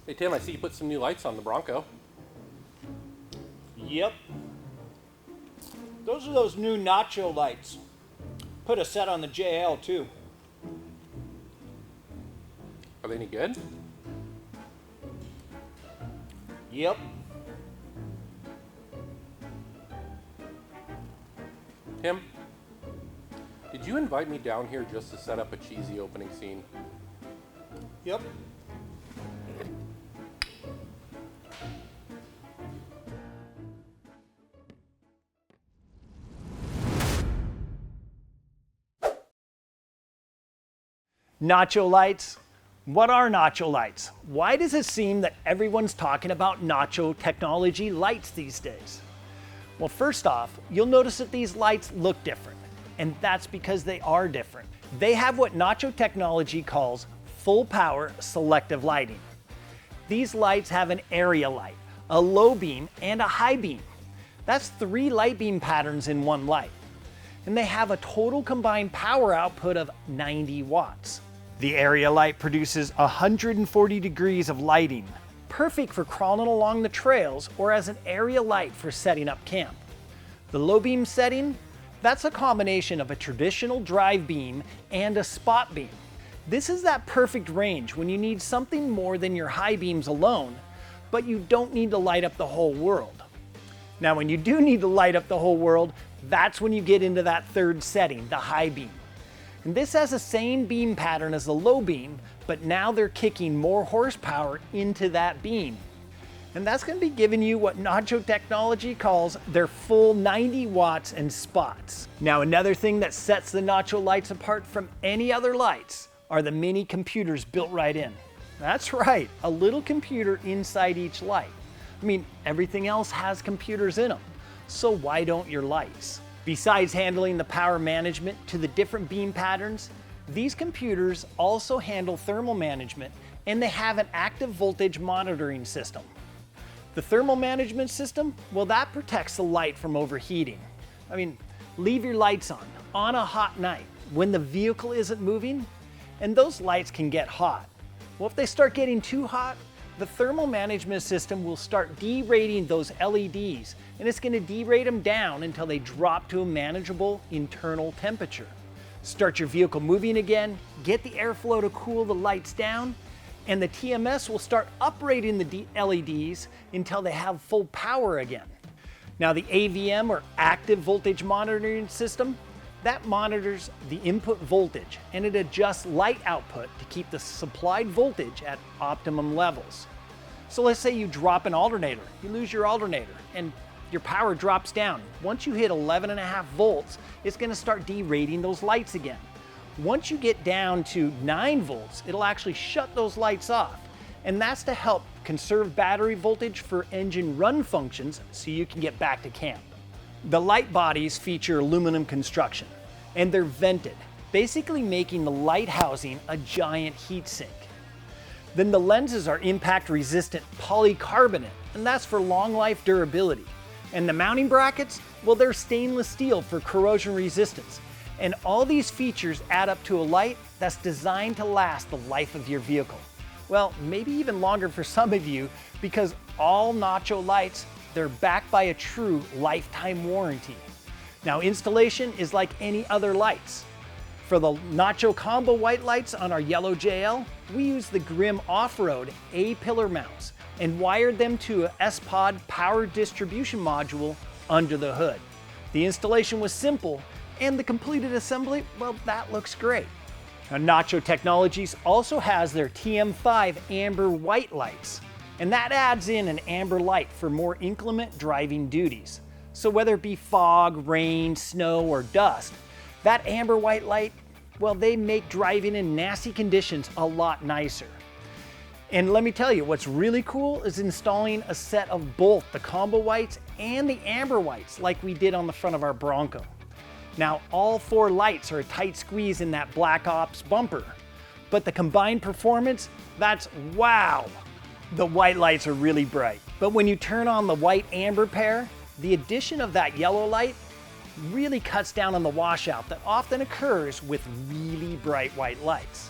Hey Tim, I see you put some new lights on the Bronco. Yep. Those are those new Nacho lights. Put a set on the JL too. Are they any good? Yep. Tim, did you invite me down here just to set up a cheesy opening scene? Yep. Nacho lights. What are Nacho lights? Why does it seem that everyone's talking about Nacho Technology lights these days? Well, first off, you'll notice that these lights look different, and that's because they are different. They have what Nacho Technology calls full power selective lighting. These lights have an area light, a low beam, and a high beam. That's 3 light beam patterns in one light. And they have a total combined power output of 90 watts. The area light produces 140 degrees of lighting, perfect for crawling along the trails or as an area light for setting up camp. The low beam setting, that's a combination of a traditional drive beam and a spot beam. This is that perfect range when you need something more than your high beams alone, but you don't need to light up the whole world. Now, when you do need to light up the whole world, that's when you get into that third setting, the high beam. And this has the same beam pattern as the low beam, but now they're kicking more horsepower into that beam. And that's going to be giving you what Nacho Technology calls their full 90 watts and spots. Now, another thing that sets the Nacho lights apart from any other lights are the mini computers built right in. That's right, a little computer inside each light. I mean, everything else has computers in them, so why don't your lights? Besides handling the power management to the different beam patterns, these computers also handle thermal management, and they have an active voltage monitoring system. The thermal management system, well, that protects the light from overheating. I mean, leave your lights on a hot night when the vehicle isn't moving, and those lights can get hot. Well, if they start getting too hot, the thermal management system will start derating those LEDs, and it's going to derate them down until they drop to a manageable internal temperature. Start your vehicle moving again, get the airflow to cool the lights down, and the TMS will start uprating the LEDs until they have full power again. Now, the AVM, or active voltage monitoring system, that monitors the input voltage, and it adjusts light output to keep the supplied voltage at optimum levels. So let's say you drop an alternator, you lose your alternator, and your power drops down. Once you hit 11.5 volts, it's going to start derating those lights again. Once you get down to 9 volts, it'll actually shut those lights off, and that's to help conserve battery voltage for engine run functions so you can get back to camp. The light bodies feature aluminum construction, and they're vented, basically making the light housing a giant heat sink. Then the lenses are impact-resistant polycarbonate, and that's for long life durability. And the mounting brackets, well, they're stainless steel for corrosion resistance. And all these features add up to a light that's designed to last the life of your vehicle. Well, maybe even longer for some of you, because all Nacho lights, they're backed by a true lifetime warranty. Now, installation is like any other lights. For the Nacho combo white lights on our yellow JL, we use the Grimm off-road A-pillar mounts and wired them to a S-Pod power distribution module under the hood. The installation was simple, and the completed assembly, well, that looks great. Now, Nacho Technologies also has their TM5 amber white lights, and that adds in an amber light for more inclement driving duties. So whether it be fog, rain, snow, or dust, that amber white light, well, they make driving in nasty conditions a lot nicer. And let me tell you, what's really cool is installing a set of both the combo whites and the amber whites like we did on the front of our Bronco. Now, all 4 lights are a tight squeeze in that Black Ops bumper, but the combined performance, that's wow! The white lights are really bright, but when you turn on the white amber pair, the addition of that yellow light really cuts down on the washout that often occurs with really bright white lights.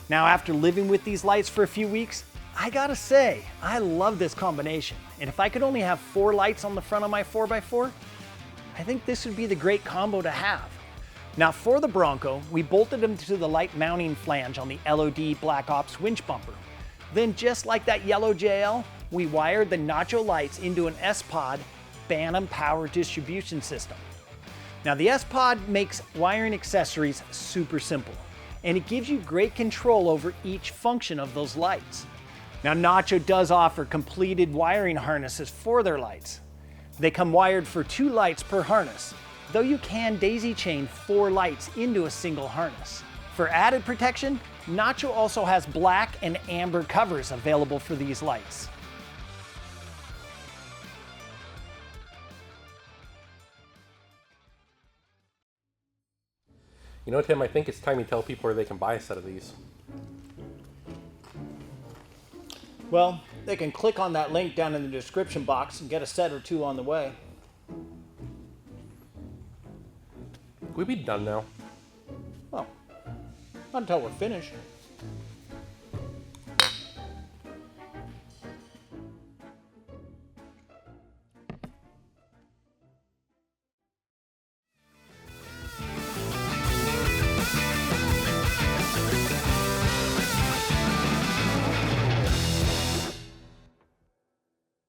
Now, after living with these lights for a few weeks, I gotta say, I love this combination. And if I could only have 4 lights on the front of my 4x4, I think this would be the great combo to have. Now for the Bronco, we bolted them to the light mounting flange on the LOD Black Ops winch bumper. Then just like that yellow JL, we wired the Nacho lights into an S-Pod Bantam power distribution system. Now the S-Pod makes wiring accessories super simple, and it gives you great control over each function of those lights. Now Nacho does offer completed wiring harnesses for their lights. They come wired for 2 lights per harness, though you can daisy chain 4 lights into a single harness. For added protection, Nacho also has black and amber covers available for these lights. You know, Tim, I think it's time you tell people where they can buy a set of these. Well, they can click on that link down in the description box and get a set or 2 on the way. Could we be done now? Well, not until we're finished.